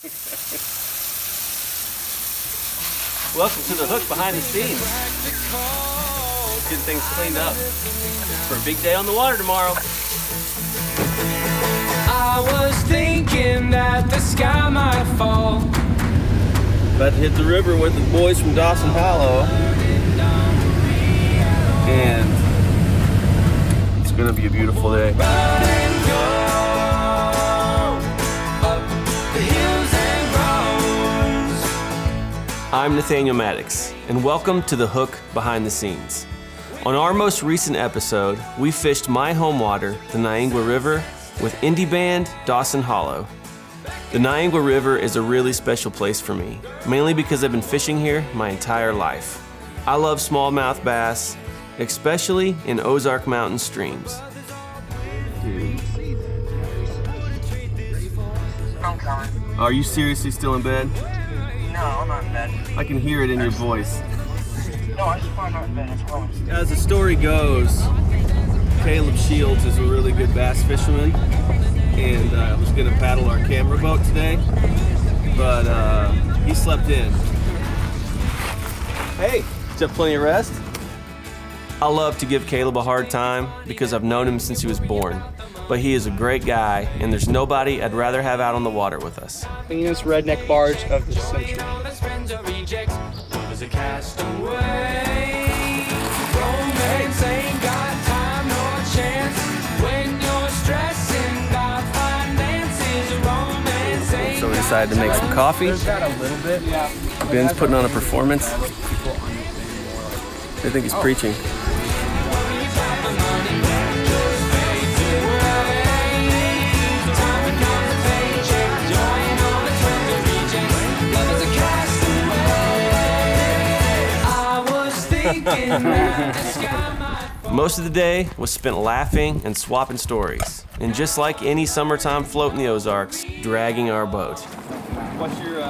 Welcome to the Hook Behind the Scenes. Getting things cleaned up for a big day on the water tomorrow. I was thinking that the sky might fall. About to hit the river with the boys from Dawson Hollow. And it's gonna be a beautiful day. I'm Nathaniel Maddox, and welcome to the Hook Behind the Scenes. On our most recent episode, we fished my home water, the Niangua River, with indie band Dawson Hollow. The Niangua River is a really special place for me, mainly because I've been fishing here my entire life. I love smallmouth bass, especially in Ozark mountain streams. I'm coming. Are you seriously still in bed? No, I'm not in bed. I can hear it in your voice. No, I'm just probably not in bed. It's wrong. As the story goes, Caleb Shields is a really good bass fisherman, and I was going to paddle our camera boat today, but he slept in. Hey, did you have plenty of rest? I love to give Caleb a hard time because I've known him since he was born, but he is a great guy, and there's nobody I'd rather have out on the water with us. Cleanest redneck barge of the century. So we decided to make some coffee. Ben's putting on a performance. I think he's preaching. Most of the day was spent laughing and swapping stories, and just like any summertime float in the Ozarks, dragging our boat. What's your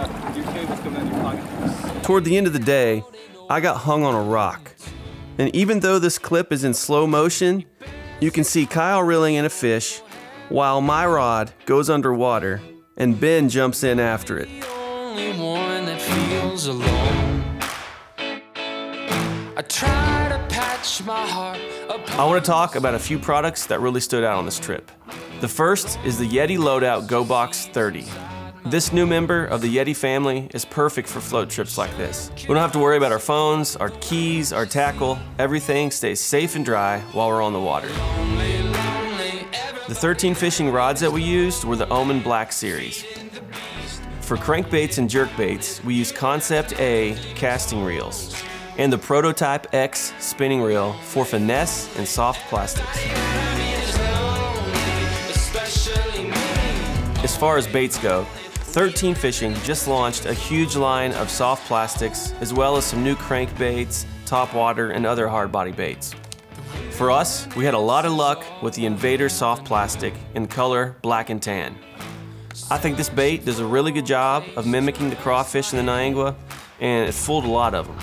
cables coming in your pocket? Toward the end of the day, I got hung on a rock. And even though this clip is in slow motion, you can see Kyle reeling in a fish while my rod goes underwater and Ben jumps in after it. I want to talk about a few products that really stood out on this trip. The first is the Yeti Loadout Go Box 30. This new member of the Yeti family is perfect for float trips like this. We don't have to worry about our phones, our keys, our tackle. Everything stays safe and dry while we're on the water. The 13 fishing rods that we used were the Omen Black Series. For crankbaits and jerkbaits, we used Concept A casting reels and the Prototype X spinning reel for finesse and soft plastics. As far as baits go, 13 Fishing just launched a huge line of soft plastics as well as some new crankbaits, topwater, and other hard body baits. For us, we had a lot of luck with the Invader soft plastic in color black and tan. I think this bait does a really good job of mimicking the crawfish in the Niangua, and it fooled a lot of them.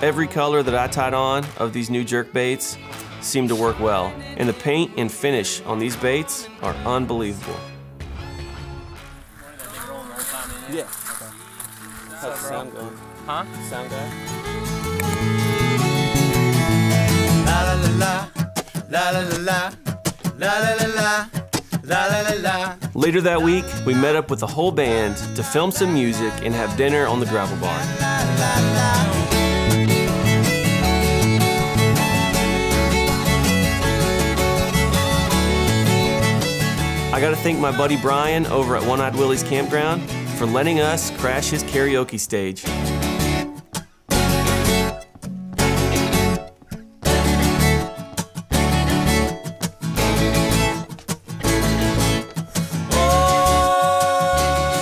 Every color that I tied on of these new jerk baits seemed to work well, and the paint and finish on these baits are unbelievable. Yeah. How's the sound going? Huh? Sound guy? La la la la la la la la la. La, la, la, la. Later that week, we met up with the whole band to film some music and have dinner on the gravel barn. I gotta thank my buddy Brian over at One-Eyed Willie's Campground for letting us crash his karaoke stage.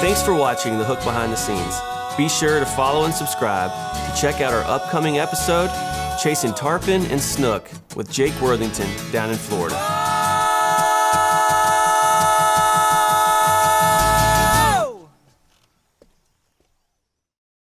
Thanks for watching The Hook Behind the Scenes. Be sure to follow and subscribe to check out our upcoming episode, Chasing Tarpon and Snook with Jake Worthington down in Florida.